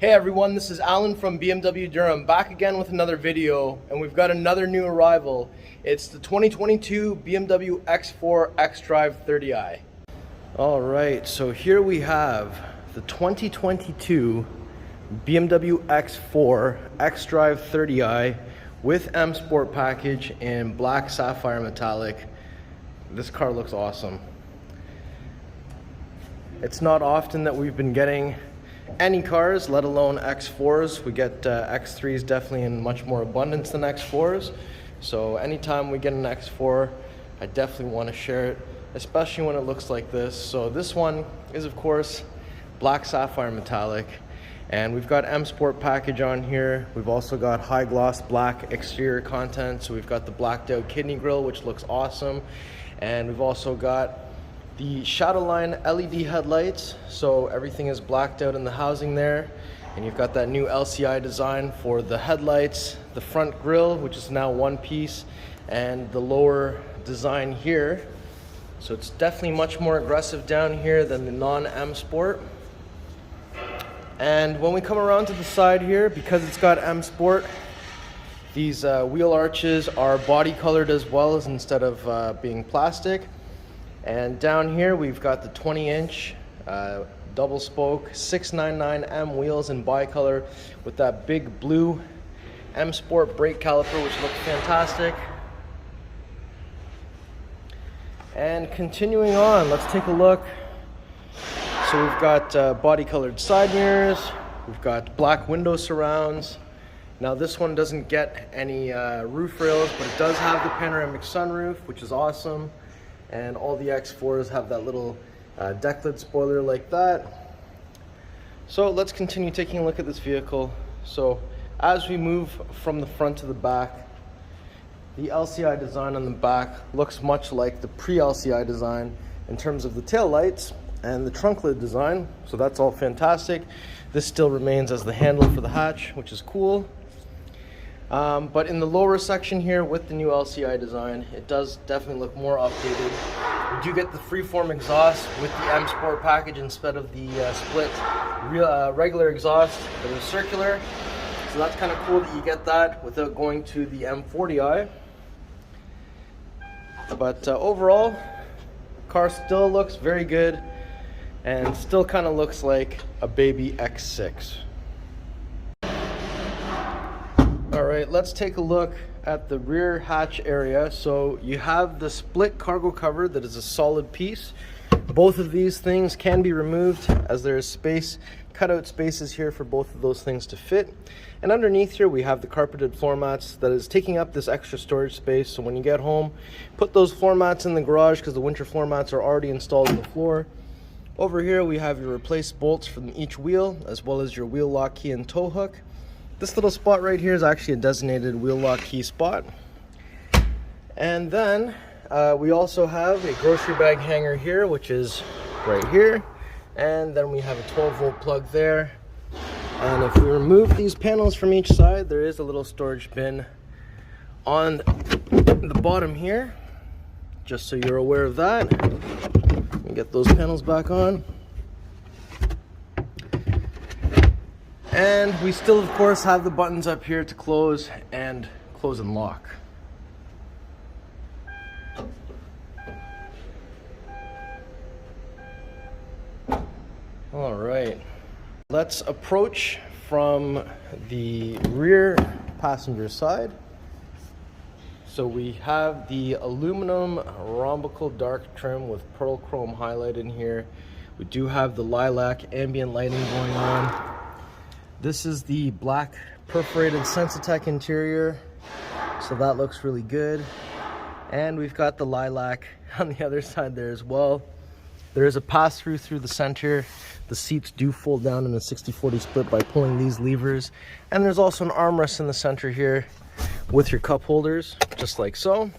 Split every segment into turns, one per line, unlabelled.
Hey everyone, this is Alan from BMW Durham, back again with another video, and we've got another new arrival. It's the 2022 BMW X4 xDrive30i. Alright, so here we have the 2022 BMW X4 xDrive30i with M Sport package in Black Sapphire Metallic. This car looks awesome. It's not often that we've been getting any cars, let alone X4s. We get X3s definitely in much more abundance than X4s. So anytime we get an X4, I definitely want to share it, especially when it looks like this. So this one is of course Black Sapphire Metallic, and we've got M Sport package on here. We've also got high gloss black exterior content. So we've got the blacked out kidney grille, which looks awesome, and we've also got the Shadowline LED headlights, so everything is blacked out in the housing there. And you've got that new LCI design for the headlights, the front grille, which is now one piece, and the lower design here. So it's definitely much more aggressive down here than the non-M Sport. And when we come around to the side here, because it's got M Sport, these wheel arches are body colored as well, as instead of being plastic. And down here we've got the 20-inch double spoke 699M wheels in bicolor with that big blue M Sport brake caliper, which looks fantastic. And continuing on, let's take a look. So we've got body colored side mirrors, we've got black window surrounds. Now this one doesn't get any roof rails, but it does have the panoramic sunroof, which is awesome. And all the X4s have that little deck lid spoiler like that. So let's continue taking a look at this vehicle. So as we move from the front to the back, the LCI design on the back looks much like the pre-LCI design in terms of the tail lights and the trunk lid design. So that's all fantastic. This still remains as the handle for the hatch, which is cool. But in the lower section here with the new LCI design, it does definitely look more updated. We do get the freeform exhaust with the M Sport package instead of the split regular exhaust that is circular. So that's kind of cool that you get that without going to the M40i. But overall, car still looks very good and still kind of looks like a baby X6. Alright, let's take a look at the rear hatch area. So you have the split cargo cover that is a solid piece. Both of these things can be removed, as there is space, cutout spaces here for both of those things to fit. And underneath here we have the carpeted floor mats that is taking up this extra storage space. So when you get home, put those floor mats in the garage because the winter floor mats are already installed in the floor. Over here we have your replaced bolts from each wheel, as well as your wheel lock key and tow hook. This little spot right here is actually a designated wheel lock key spot. And then we also have a grocery bag hanger here, which is right here. And then we have a 12-volt plug there. And if we remove these panels from each side, there is a little storage bin on the bottom here, just so you're aware of that. Get those panels back on. And we still, of course, have the buttons up here to close and lock. All right, let's approach from the rear passenger side. So we have the aluminum rhombical dark trim with pearl chrome highlight in here. We do have the lilac ambient lighting going on. This is the black perforated Sensitech interior, so that looks really good. And we've got the lilac on the other side there as well. There is a pass-through through the center. The seats do fold down in a 60-40 split by pulling these levers. And there's also an armrest in the center here with your cup holders, just like so.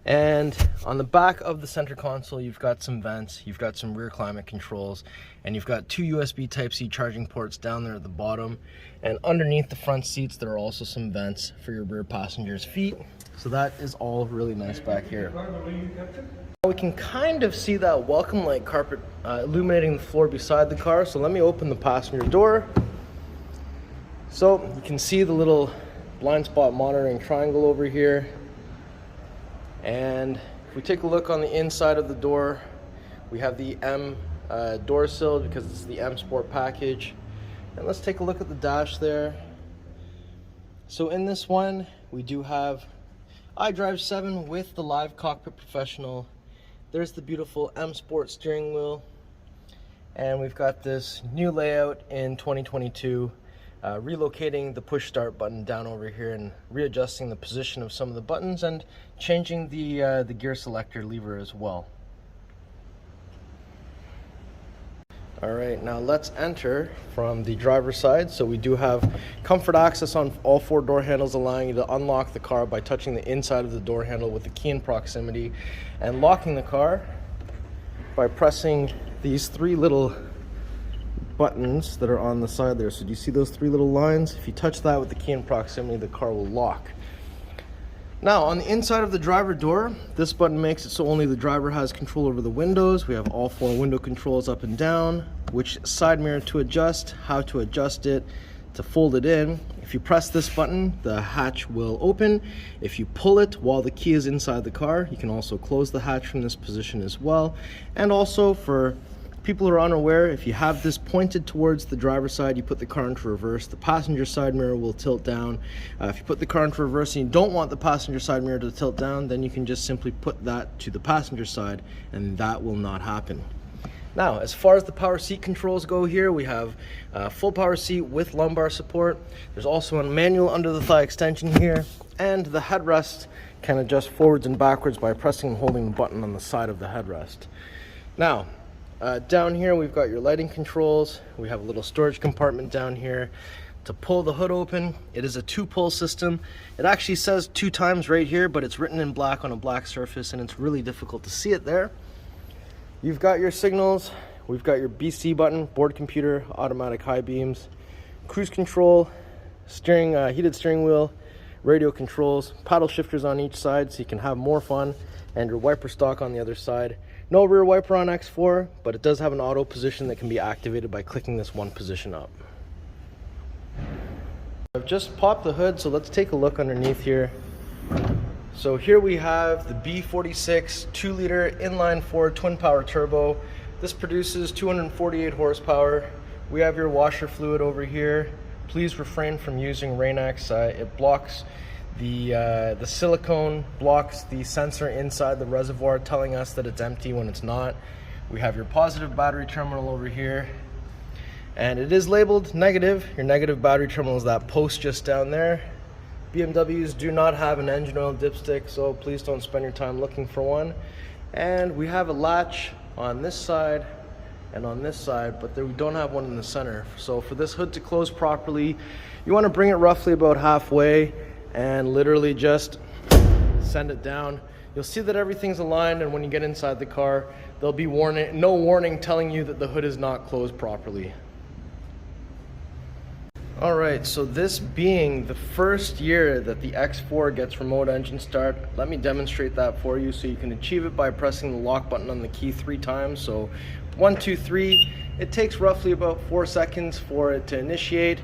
And on the back of the center console, you've got some vents, you've got some rear climate controls, and you've got 2 USB Type-C charging ports down there at the bottom. And underneath the front seats, there are also some vents for your rear passengers' feet. So that is all really nice back here. We can kind of see that welcome light carpet illuminating the floor beside the car. So let me open the passenger door. So you can see the little blind spot monitoring triangle over here. And if we take a look on the inside of the door, we have the M door sill because it's the M Sport package. And let's take a look at the dash there. So in this one, we do have iDrive 7 with the live Cockpit Professional. There's the beautiful M Sport steering wheel. And we've got this new layout in 2022. Relocating the push start button down over here and readjusting the position of some of the buttons and changing the gear selector lever as well. Alright, now let's enter from the driver's side. So we do have comfort access on all 4 door handles, allowing you to unlock the car by touching the inside of the door handle with the key in proximity, and locking the car by pressing these 3 little buttons that are on the side there. So do you see those 3 little lines? If you touch that with the key in proximity, the car will lock. Now on the inside of the driver door, this button makes it so only the driver has control over the windows. We have all 4 window controls up and down, which side mirror to adjust, how to adjust it, to fold it in. If you press this button, the hatch will open. If you pull it while the key is inside the car, you can also close the hatch from this position as well. And also for people who are unaware, if you have this pointed towards the driver's side, you put the car into reverse, the passenger side mirror will tilt down. If you put the car into reverse and you don't want the passenger side mirror to tilt down, then you can just simply put that to the passenger side and that will not happen. Now, as far as the power seat controls go here, we have full power seat with lumbar support. There's also a manual under the thigh extension here, and the headrest can adjust forwards and backwards by pressing and holding the button on the side of the headrest. Now, down here we've got your lighting controls. We have a little storage compartment down here to pull the hood open. It is a 2-pull system. It actually says 2 times right here, but it's written in black on a black surface and it's really difficult to see it there. You've got your signals. We've got your BC button, board computer, automatic high beams, cruise control, steering, heated steering wheel, radio controls, paddle shifters on each side so you can have more fun, and your wiper stalk on the other side. No rear wiper on X4, but it does have an auto position that can be activated by clicking this one position up. I've just popped the hood, so let's take a look underneath here. So here we have the B46 2-liter inline-4 twin power turbo. This produces 248 horsepower. We have your washer fluid over here. Please refrain from using Rain-X. It blocks the silicone, blocks the sensor inside the reservoir, telling us that it's empty when it's not. We have your positive battery terminal over here, and it is labeled negative. Your negative battery terminal is that post just down there. BMWs do not have an engine oil dipstick, so please don't spend your time looking for one. And we have a latch on this side and on this side, but we don't have one in the center. So for this hood to close properly, you want to bring it roughly about halfway and literally just send it down. You'll see that everything's aligned, and when you get inside the car, there'll be no warning telling you that the hood is not closed properly. Alright, so this being the first year that the X4 gets remote engine start, let me demonstrate that for you so you can achieve it by pressing the lock button on the key 3 times. So 1, 2, 3. It takes roughly about 4 seconds for it to initiate.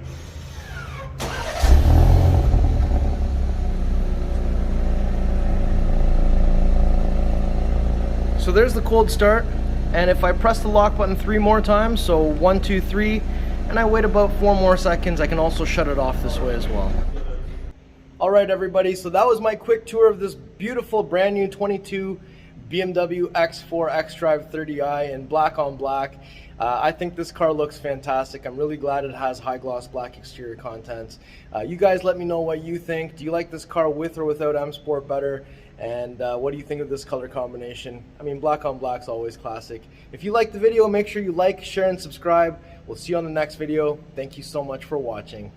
So there's the cold start, and if I press the lock button 3 more times, so 1, 2, 3, and I wait about 4 more seconds, I can also shut it off this way as well. Alright everybody, so that was my quick tour of this beautiful brand new 22 BMW X4 xDrive30i in black on black. I think this car looks fantastic. I'm really glad it has high gloss black exterior contents. You guys let me know what you think. Do you like this car with or without M Sport better? And what do you think of this color combination? I mean, black on black's always classic. If you liked the video, make sure you like, share, and subscribe. We'll see you on the next video. Thank you so much for watching.